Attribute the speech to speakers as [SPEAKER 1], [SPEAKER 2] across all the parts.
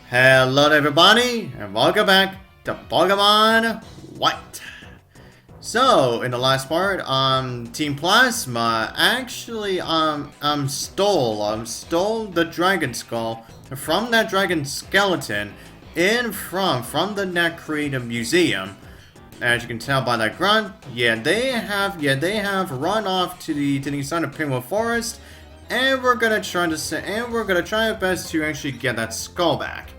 [SPEAKER 1] Hello everybody, and welcome back to Pokemon White. So, in the last part, Team Plasma actually, stole the Dragon Skull from that Dragon Skeleton from the Necrete Museum. As you can tell by that grunt, they have run off to the side of Pinwheel Forest, and we're gonna try our best to actually get that skull back.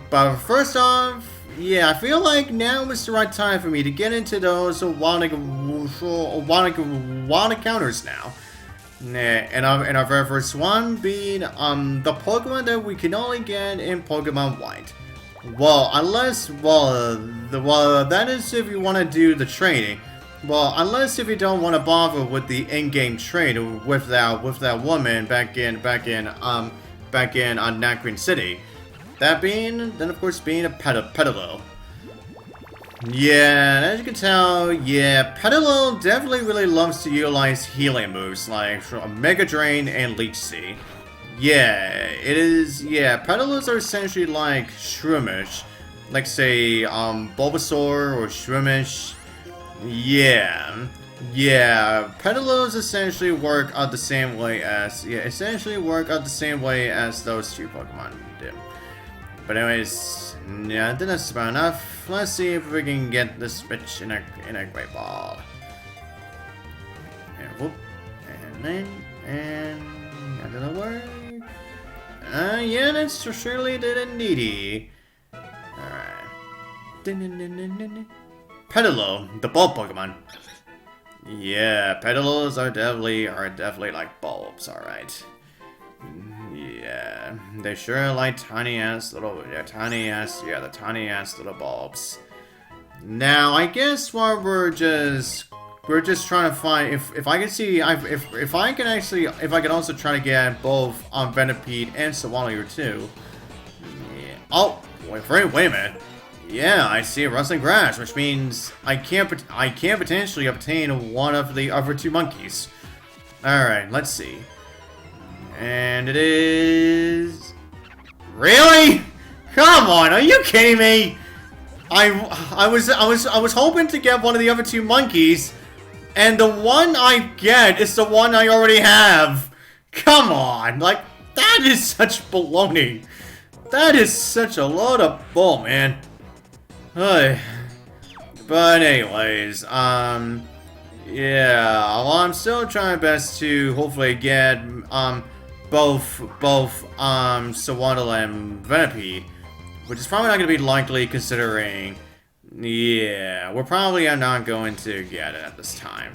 [SPEAKER 1] But first off, I feel like now is the right time for me to get into those wild encounters now. And our very first one being the Pokemon that we can only get in Pokemon White. That is if you want to do the training. Unless if you don't want to bother with the in-game trade with that woman back in Nacrene City. That being, then of course, being a Petilil. Yeah, as you can tell, Petilil definitely really loves to utilize healing moves like Mega Drain and Leech Seed. Petilils are essentially like Shroomish. Like, say, Bulbasaur or Shroomish. Petilils essentially work out the same way as, those two Pokemon do. But anyways, I think that's about enough. Let's see if we can get this bitch in a great ball. And whoop, and that didn't work. That's surely didn't needy. Alright. Petilil, the bulb Pokemon. Yeah, Petilils are definitely like bulbs, alright. Yeah, they sure like the tiny ass little bulbs. Now, I guess while we're just trying to find if I can also try to get both Venipede and Sawalier too. Yeah. Oh, wait a minute. Yeah, I see a rustling grass, which means I can potentially obtain one of the other two monkeys. All right, let's see. And it is... Really? Come on, are you kidding me? I was hoping to get one of the other two monkeys, and the one I get is the one I already have. Come on, like, that is such baloney. That is such a load of bull, man. But anyways, I'm still trying my best to hopefully get, both Sawandle and Venipede, which is probably not going to be likely considering, we're probably not going to get it at this time.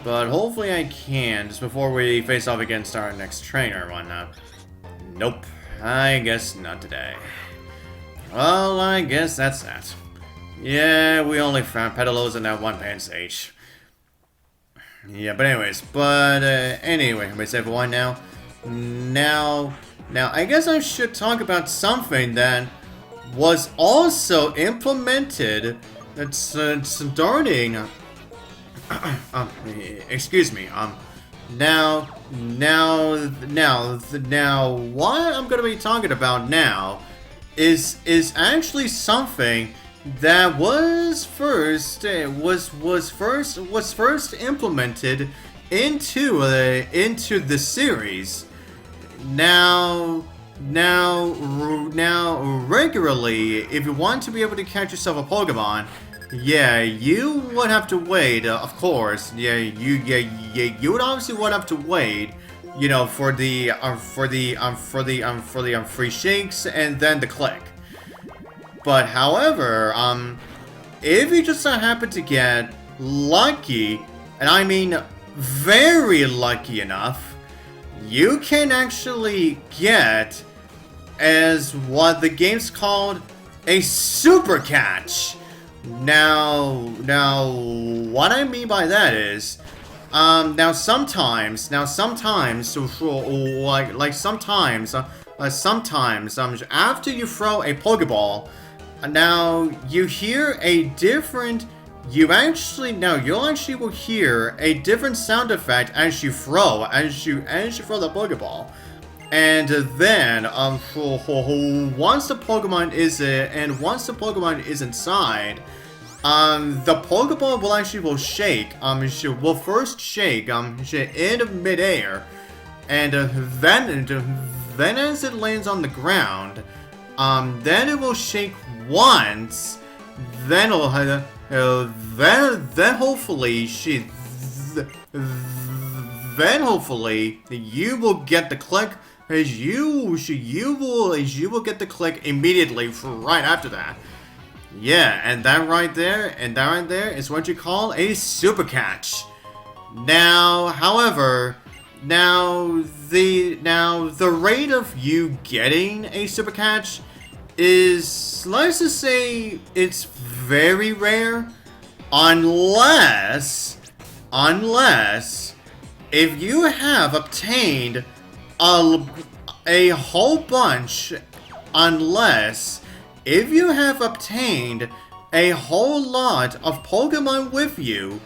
[SPEAKER 1] But hopefully I can, just before we face off against our next trainer or whatnot. Nope, I guess not today. Well, I guess that's that. Yeah, we only found Petilils in that one man stage. Yeah, but anyways, anyway, everybody say everyone now. Now, I guess I should talk about something that was also implemented. That's starting. Excuse me. Now, what I'm gonna be talking about now is actually something that was first implemented into the series. Now, regularly, if you want to be able to catch yourself a Pokemon, you would have to wait. Of course, you would obviously would have to wait. You know, for the free shakes and then the click. But however, if you just happen to get lucky, and I mean very lucky enough, you can actually get as what the game's called a super catch. Now what I mean by that is sometimes after you throw a Pokeball, now you hear a different you'll actually will hear a different sound effect as you throw the Pokeball. And then, once the Pokemon is inside, the Pokeball will shake. Will first shake, in midair, and then as it lands on the ground, then it will shake once. Then hopefully you will get the click. As you will get the click immediately right after that. Yeah, and that right there is what you call a super catch. Now, however, the rate of you getting a super catch is, let's just say, it's very rare, unless if you have obtained a whole bunch, if you have obtained a whole lot of Pokemon with you,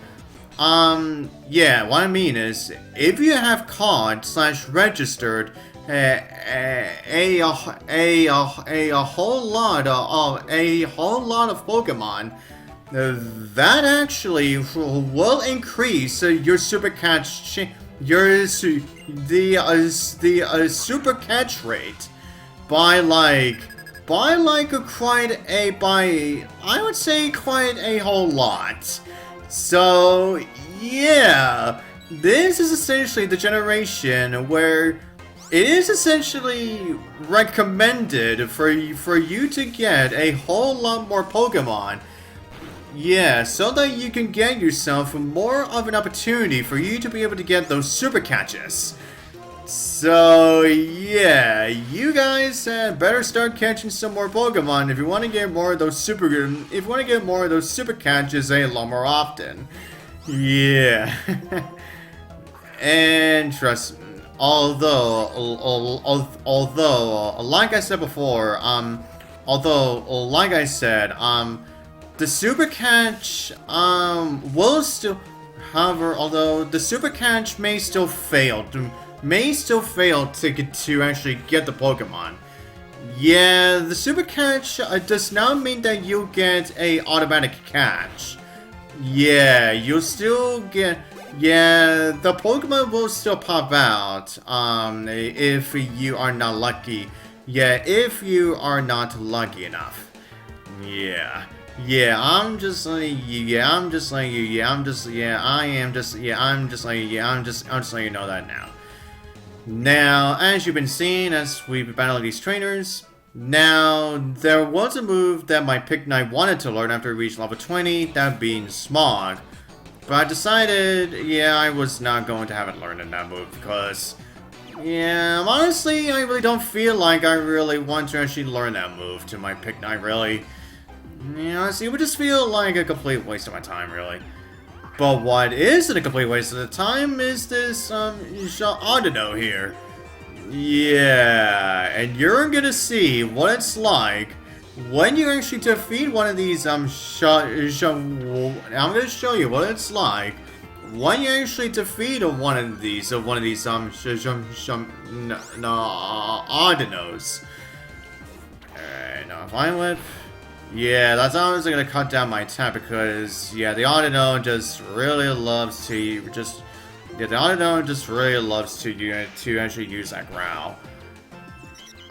[SPEAKER 1] yeah, what I mean is, if you have caught / registered a whole lot of Pokemon, that actually will increase your super catch super catch rate by I would say quite a whole lot. So yeah, this is essentially the generation where it is essentially recommended for you to get a whole lot more Pokemon. Yeah, so that you can get yourself more of an opportunity for you to be able to get those super catches. So yeah, you guys better start catching some more Pokemon if you want to get more of those super catches a lot more often. Yeah. And trust me, although like I said before, the super catch will still, however, although the super catch may still fail to actually get the Pokemon. Yeah, the super catch does not mean that you'll get a automatic catch. Yeah, you'll still get. Yeah, the Pokemon will still pop out. If you are not lucky. Yeah, if you are not lucky enough. Yeah. Yeah, I'm just letting you know that now. Now, as you've been seeing, as we've been battling these trainers, now, there was a move that my Picknight wanted to learn after it reached level 20, that being Smog. But I decided, yeah, I was not going to have it learn in that move, because, yeah, honestly, I really don't feel like I really want to actually learn that move to my Picknight, really. Yeah, honestly, it would just feel like a complete waste of my time, really. But what isn't a complete waste of the time is this, Audino here. Yeah, and you're gonna see what it's like when you actually defeat one of these, I'm gonna show you what it's like when you actually defeat one of these, Audinos. Alright, now Violet. Yeah, that's obviously gonna cut down my attack because, yeah, the Audino just really loves to actually use that growl.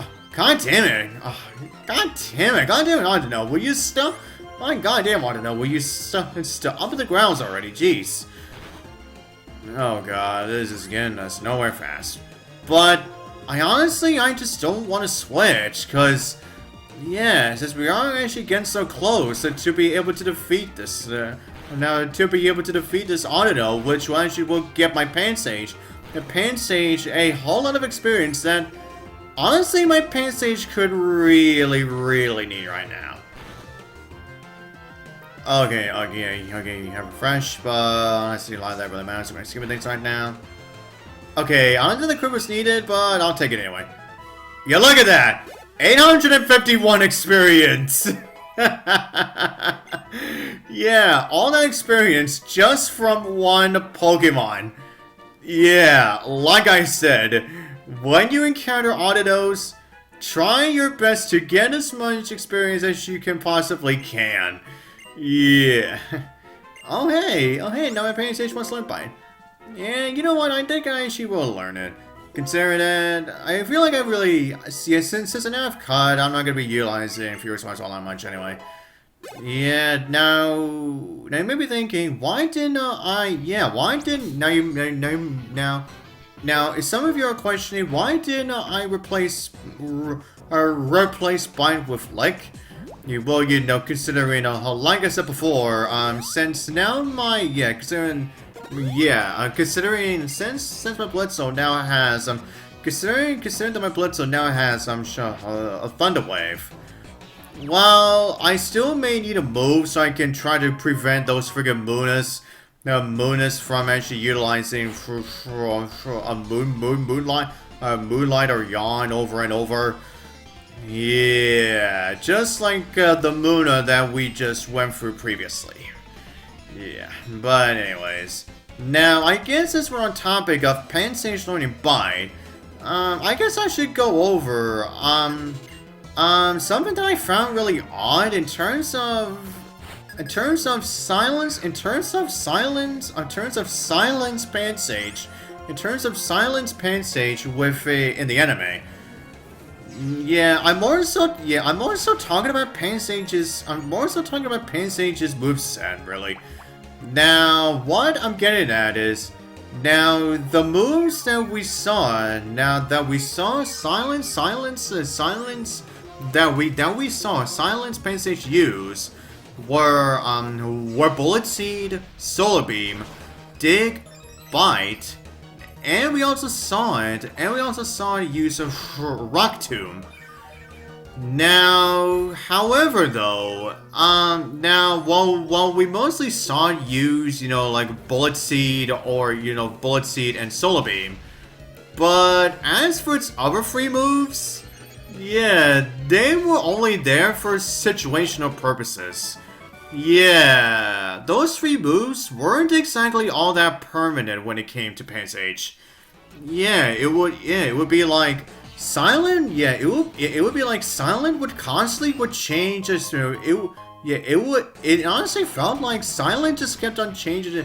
[SPEAKER 1] Oh, God damn it! Oh, God damn it, Audino, will you stop? My goddamn Audino, will you stop up with the growls already? Jeez. Oh God, this is getting us nowhere fast. But I just don't want to switch, cause yeah, since we are actually getting so close to be able to defeat this, Audino, which actually will get my Pansage. The Pansage a whole lot of experience that, honestly, my Pansage could really need right now. Okay, you have a fresh, but honestly, a lot of that really matters. I'm gonna skip things right now. Okay, I don't think the crit was needed, but I'll take it anyway. Yeah, look at that! 851 experience! Yeah, all that experience just from one Pokemon. Yeah, like I said, when you encounter Audidos, try your best to get as much experience as you can possibly can. Yeah. Oh hey, now my paying stage wants to learn Bite. Yeah, you know what, I think I actually will learn it. Considering that, I feel like I really, yeah, since I now have CUD, I'm not going to be utilizing Furious Wise all that much anyway. Yeah, now you may be thinking, why didn't now, if some of you are questioning, why didn't I replace Bind with Lick? Well, you know, considering, like I said before, since now considering since my Blitzo now has, considering that my Blitzo now has, a Thunder Wave. Well, I still may need a move so I can try to prevent those friggin' Moonas from actually utilizing a Moonlight or Yawn over and over. Yeah, just like the Moona that we just went through previously. Yeah, but anyways. Now, I guess as we're on topic of Pansage learning Bite, I guess I should go over, something that I found really odd in terms of silence Pansage with in the anime. Yeah, I'm more so talking about Pansage's moveset, really. Now, what I'm getting at is, now the moves that we saw, silence Pansage use were Bullet Seed, Solar Beam, Dig, Bite, and we also saw use of Rock Tomb. Now, however, though, while we mostly saw it use, like Bullet Seed and Solar Beam, but as for its other three moves, yeah, they were only there for situational purposes. Yeah, those three moves weren't exactly all that permanent when it came to Pansage. Yeah, it would be like Silent. Yeah, it would be like Silent would constantly change as it honestly felt like Silent just kept on changing his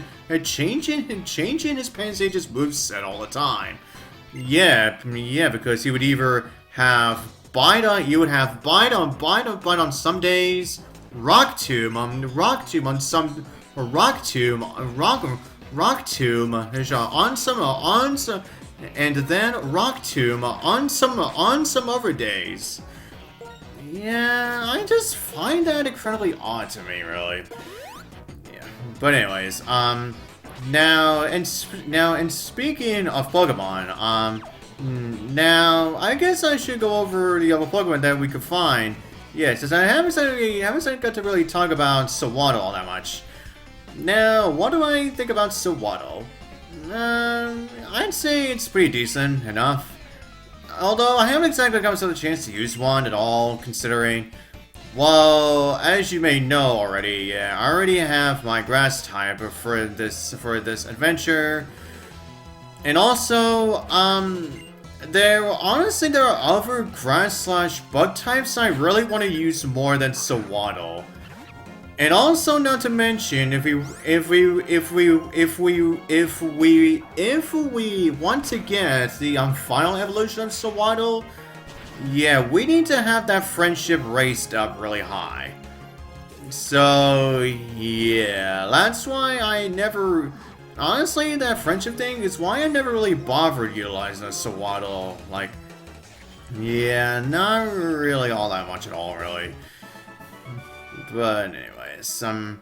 [SPEAKER 1] Pansage's moveset all the time. Yeah, because he would either have Bite on some days, Rock Tomb on some, Rock Tomb on some, and then Rock Tomb on some other days. Yeah, I just find that incredibly odd to me, really. Yeah, but anyways, now and speaking of Pokemon, now I guess I should go over the other Pokemon that we could find. Yeah, since I haven't got to really talk about Sewaddle all that much. Now, what do I think about Sewaddle? I'd say it's pretty decent enough. Although I haven't exactly gotten the chance to use one at all, considering, well, as you may know already, yeah, I already have my Grass type for this adventure. And also, there are other Grass/Bug types I really want to use more than Sewaddle. And also, not to mention, if we want to get the final evolution of Sewaddle, yeah, we need to have that friendship raised up really high. So yeah, that's why I never. Honestly, that friendship thing is why I never really bothered utilizing a Sewaddle. Like, yeah, not really all that much at all, really. But anyways, now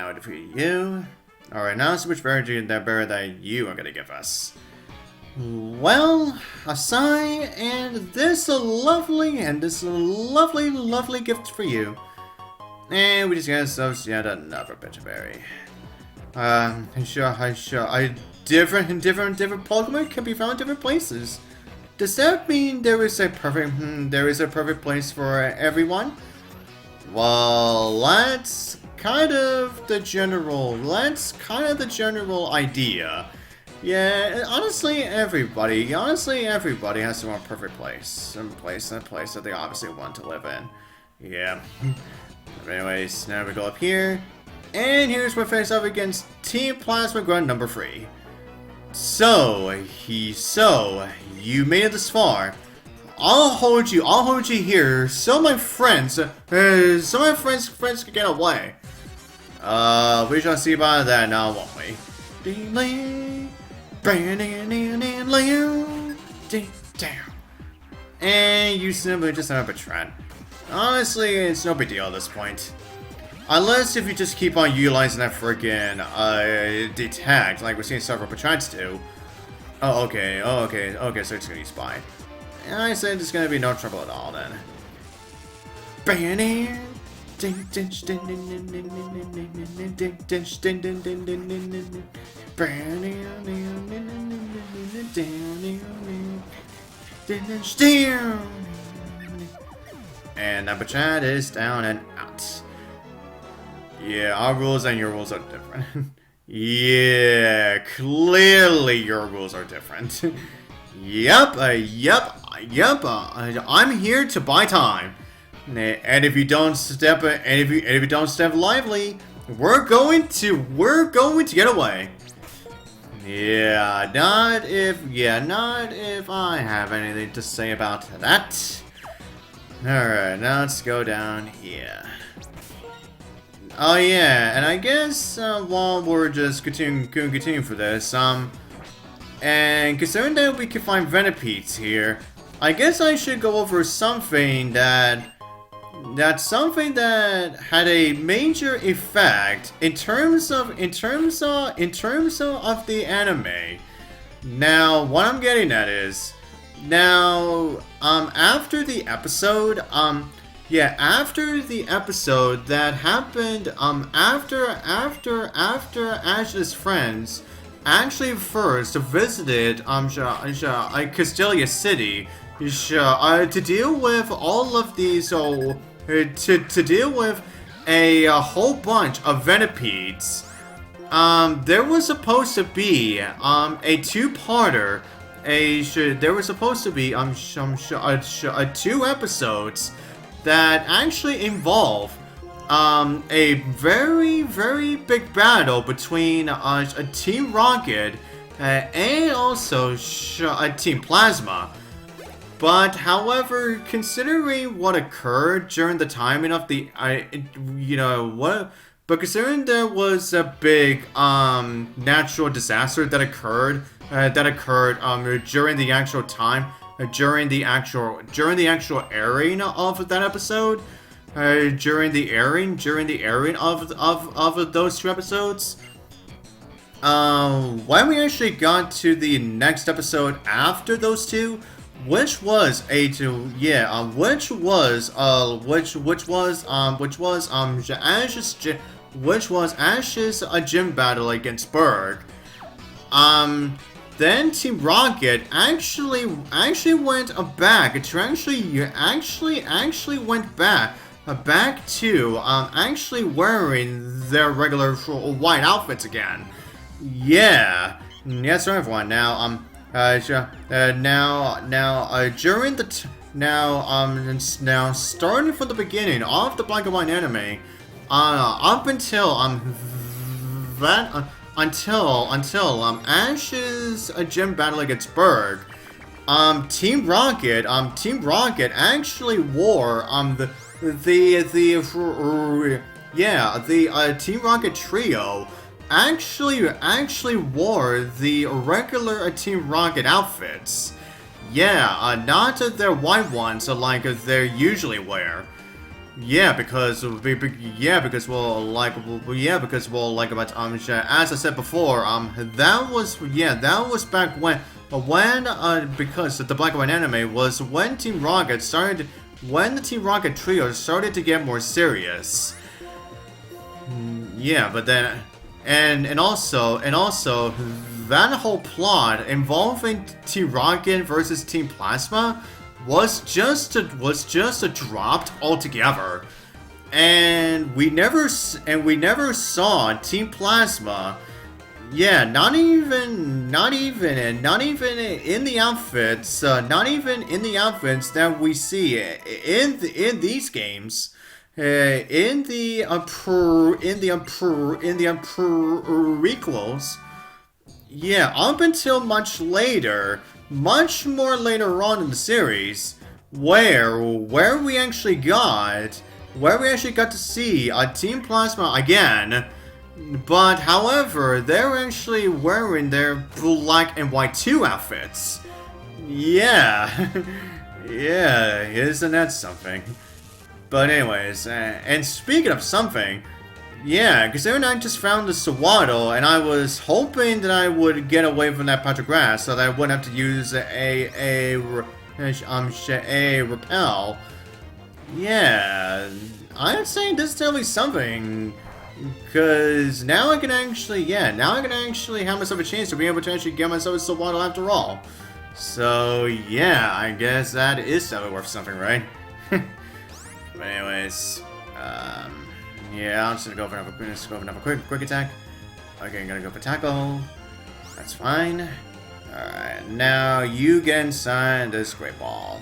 [SPEAKER 1] to defeat you. Alright, now switch variety that berry that you are gonna give us. Well, Asai, and this lovely gift for you. And we just got ourselves yet another Bitter Berry. Different Pokemon can be found in different places. Does that mean there is a perfect place for everyone? Well, that's kind of the general idea. Yeah, honestly, everybody has their own perfect place. A place that they obviously want to live in. Yeah. But anyways, now we go up here. And here's where we face off against Team Plasma Grunt number 3. So, you made it this far. I'll hold you here so my friends can get away. We shall see about that now, won't we? And you simply just have a trend. Honestly, it's no big deal at this point. Unless if you just keep on utilizing that friggin' detect, like we're seeing several Patrons do. Oh, okay, so it's gonna be Spy. And I said there's gonna be no trouble at all then. And number chat is down and out. Yeah, our rules and your rules are different. Yeah, clearly your rules are different. Yep, I'm here to buy time. And if you don't step lively, we're going to get away. Yeah, not if I have anything to say about that. Alright, now let's go down here. Oh yeah, and I guess while we're just continuing for this, and considering that we can find Venipedes here, I guess I should go over something that had a major effect in terms of the anime. Now, what I'm getting at is, now, after the episode, after the episode that happened, after Ash's friends actually first visited, Castelia City, to deal with all of these, to deal with a whole bunch of Venipedes. There was supposed to be, a two-parter. There was supposed to be 2 episodes that actually involve a very, very big battle between a Team Rocket and also a Team Plasma. But however, considering what occurred during the timing of the, but considering there was a big natural disaster that occurred during the actual time, during the actual airing of that episode, during the airing of those 2 episodes. When we actually got to the next episode after those 2, which was Ash's gym battle against Berg. Then Team Rocket actually went back to actually went back to actually wearing their regular white outfits again. Yeah, that's right, everyone. Now now starting from the beginning of the Black and White anime, up until Ash's gym battle against Berg, Team Rocket actually wore the Team Rocket trio actually wore the regular Team Rocket outfits. Yeah, not their white ones like they usually wear. Because as I said before, that was back when because the Black and White anime was when the Team Rocket trio started to get more serious. Yeah, but then and also that whole plot involving Team Rocket versus Team Plasma was just dropped altogether, and we never saw Team Plasma. Yeah, not even in the outfits, not even in the outfits that we see in these games, prequels. Yeah, up until much more later on in the series, where we actually got to see Team Plasma again. But however, they're actually wearing their black and white 2 outfits. Yeah, yeah, isn't that something? But anyways, and speaking of something, yeah, because I just found the Sawaddle, and I was hoping that I would get away from that patch of grass so that I wouldn't have to use a repel. Yeah, I'm saying this is definitely something, because now I can actually have myself a chance to be able to actually get myself a Sawaddle after all. So yeah, I guess that is definitely worth something, right? But anyways, yeah, I'm just gonna go for another quick attack. Okay, I'm gonna go for tackle. That's fine. Alright, now you get inside this great ball.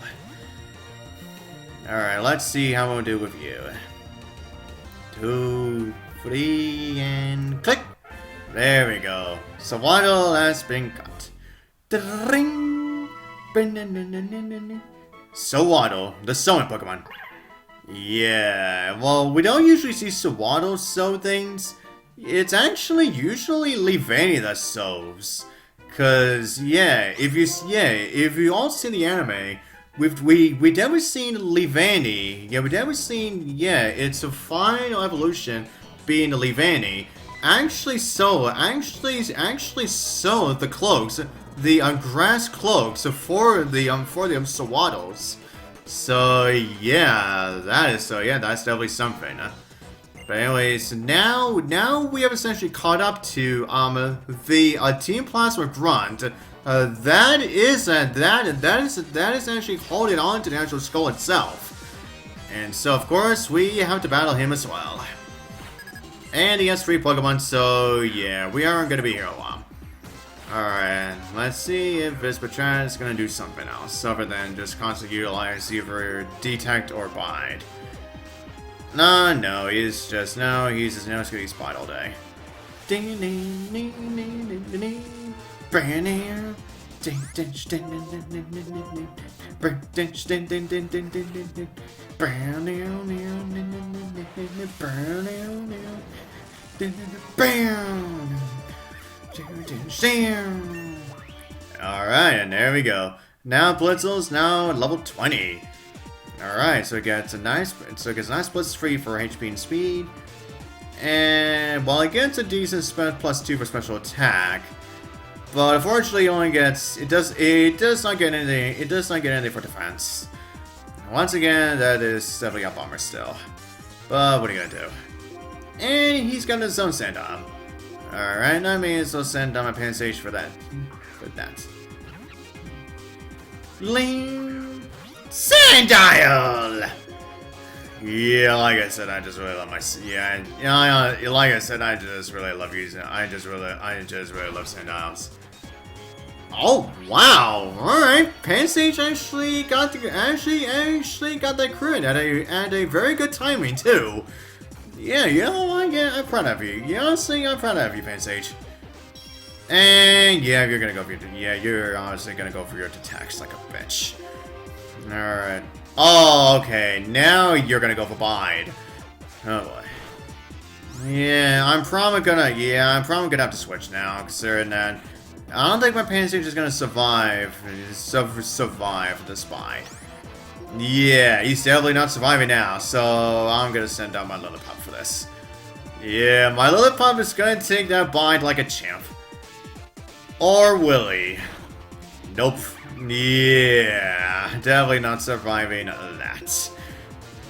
[SPEAKER 1] Alright, let's see how we'll do with you. 2, 3, and click! There we go. Sawaddle has been cut. Sawaddle, the sewing Pokemon. Yeah, well, we don't usually see Sawaddle sew things. It's actually usually Leavanny that sews. Cause if you all see the anime, we never seen Leavanny. Yeah, we never seen it's a final evolution being the Leavanny. Actually sew the cloaks, the grass cloaks for the Sawaddles. So yeah, that's definitely something. But anyways, now we have essentially caught up to the Team Plasma Grunt. That is actually holding on to the actual skull itself. And so of course we have to battle him as well. And he has 3 Pokemon, so yeah, we aren't gonna be here a while. Alright, let's see if Vispatran is gonna do something else other than just constantly utilize either Detect or Bide. No, he's just gonna use Bide all day. Alright, and there we go. Now Blitzel's now level 20. Alright, so it gets a nice plus 3 for HP and speed. And while it gets a decent plus 2 for special attack, but unfortunately it does not get anything for defense. Once again, that is definitely up armor still. But what are you gonna do? And he's got his own Sandom. Alright, I may as well send down my Pansage for that. Ling Sandile! Yeah, like I said, I just really love my like I said, I just really love using I just really love Sandiles. Oh wow! Alright, Pansage actually got that crit at a very good timing too. Yeah, I'm proud of you. Honestly, I'm proud of you, Pansage. And yeah, you're honestly gonna go for your attacks like a bitch. Alright. Oh, okay. Now you're gonna go for Bide. Oh boy. Yeah, I'm probably gonna have to switch now, considering that I don't think my Pansage is gonna survive this Bide. Yeah, he's definitely not surviving now, so I'm gonna send out my Lillipup for this. Yeah, my Lillipup is gonna take that Bide like a champ. Or will he? Nope. Yeah, definitely not surviving that.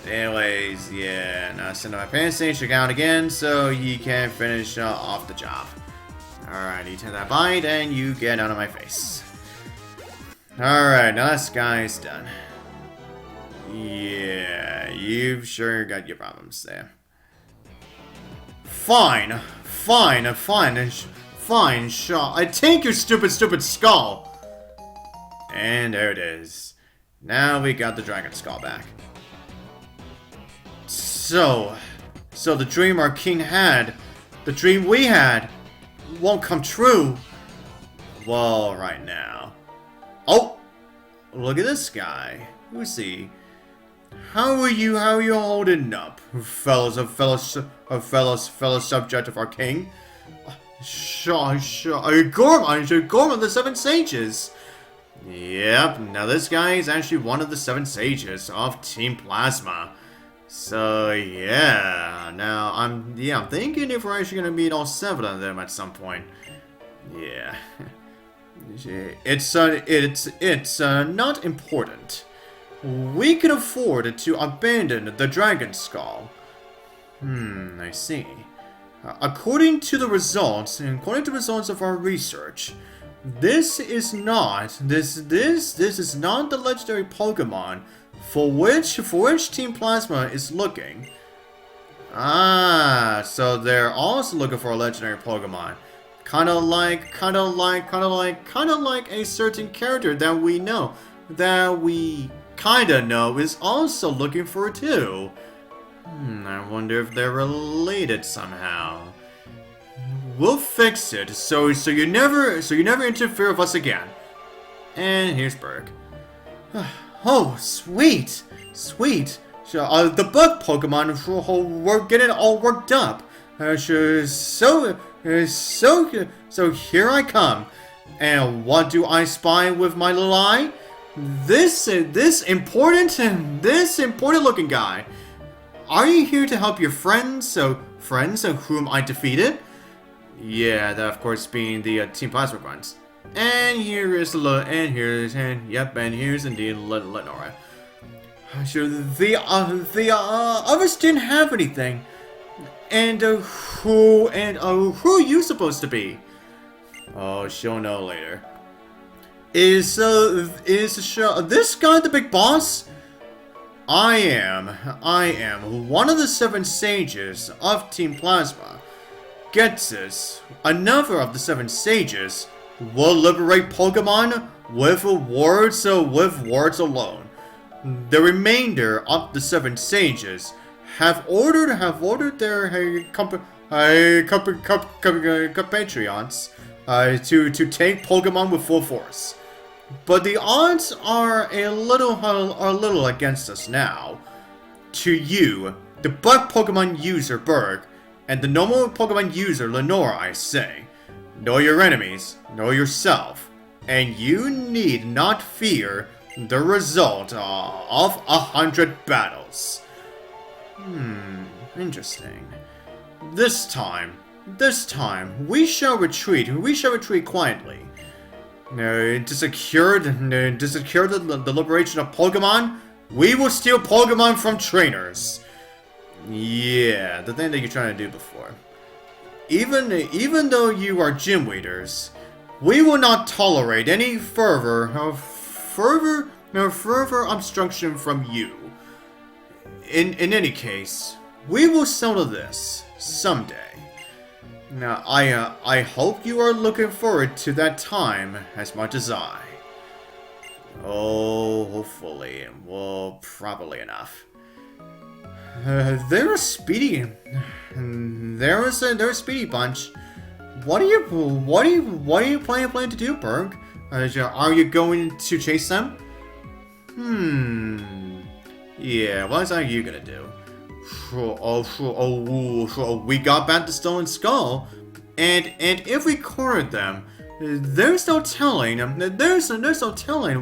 [SPEAKER 1] Anyways, yeah, now send out my Pansage down again so he can finish off the job. Alright, you take that Bide and you get out of my face. Alright, now this guy's done. Yeah, you've sure got your problems there. Fine. fine, Shaw. I take your stupid skull. And there it is. Now we got the dragon skull back. So the dream our king had, the dream we had, won't come true. Well, right now. Oh, look at this guy. Who's he? How are you holding up, fellow subject of our king? Gorman, the Seven Sages. Yep, now this guy is actually one of the 7 sages of Team Plasma. So yeah, now I'm thinking if we're actually gonna meet all 7 of them at some point. Yeah, it's not important. We can afford to abandon the Dragon Skull. I see. According to the results of our research, this is not the legendary Pokemon for which Team Plasma is looking. Ah, so they're also looking for a legendary Pokemon. Kinda like a certain character that we know, is also looking for it too. I wonder if they're related somehow. We'll fix it, so you never interfere with us again. And here's Berg. Oh, sweet. So, the bug Pokemon, we're getting all worked up. So here I come. And what do I spy with my little eye? This important looking guy. Are you here to help your friends whom I defeated? Yeah, that of course being the Team Plasma ones. And here's indeed Lenora. Sure, the others didn't have anything. And who are you supposed to be? Oh, she'll know later. Is this guy the big boss? I am one of the 7 sages of Team Plasma. Gets this, another of the 7 sages will liberate Pokemon with words alone. The remainder of the 7 sages have ordered their compatriots to take Pokemon with full force. But the odds are a little against us now. To you, the bug Pokemon user Berg, and the normal Pokemon user Lenora, I say, know your enemies, know yourself, and you need not fear the result of 100 battles. Interesting. This time, we shall retreat quietly. To secure the liberation of Pokemon, we will steal Pokemon from trainers. Yeah, the thing that you're trying to do before. Even though you are gym leaders, we will not tolerate any further obstruction from you. In any case, we will settle this someday. Now, I hope you are looking forward to that time as much as I. Oh, hopefully, well, probably enough. They're a speedy. They're a speedy bunch. What are you planning to do, Berg? Are you going to chase them? Yeah, what are you gonna do? We got back to Stolen Skull, and if we cornered them, there's no telling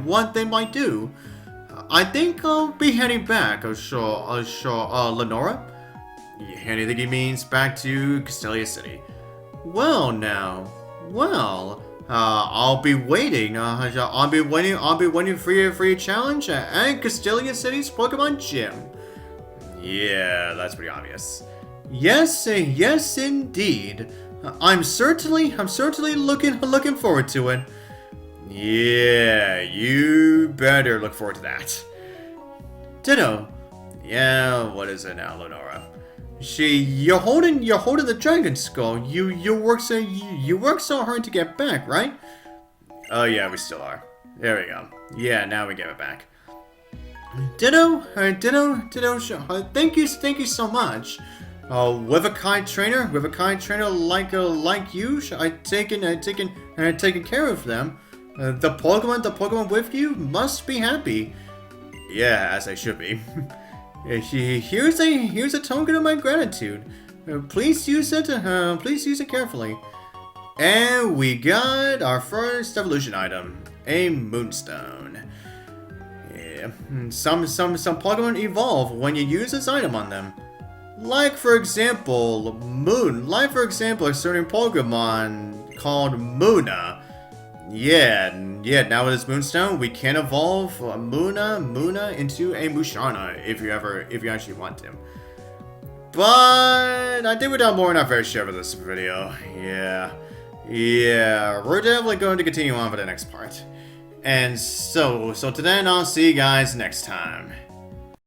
[SPEAKER 1] what they might do. I think I'll be heading back. Lenora? Anything he means back to Castelia City. Well, now, I'll be waiting. I'll be waiting for your challenge at Castelia City's Pokemon Gym. Yeah, that's pretty obvious. Yes, indeed. I'm certainly looking forward to it. Yeah, you better look forward to that. Ditto. Yeah, what is it now, Lenora? you're holding the dragon skull. You work so hard to get back, right? Oh yeah, we still are. There we go. Yeah, now we get it back. Ditto, thank you so much. With a kind trainer like you, I taken care of them. The Pokemon with you must be happy. Yeah, as I should be. Here's a token of my gratitude. Please use it carefully. And we got our first evolution item, a Moonstone. Yeah, some Pokemon evolve when you use this item on them. Like for example, a certain Pokemon called Munna. Yeah, now with this Moonstone, we can evolve Munna into a Musharna if you actually want to. But I think we've done more than our fair share of this video. Yeah, we're definitely going to continue on for the next part. And so till then, I'll see you guys next time.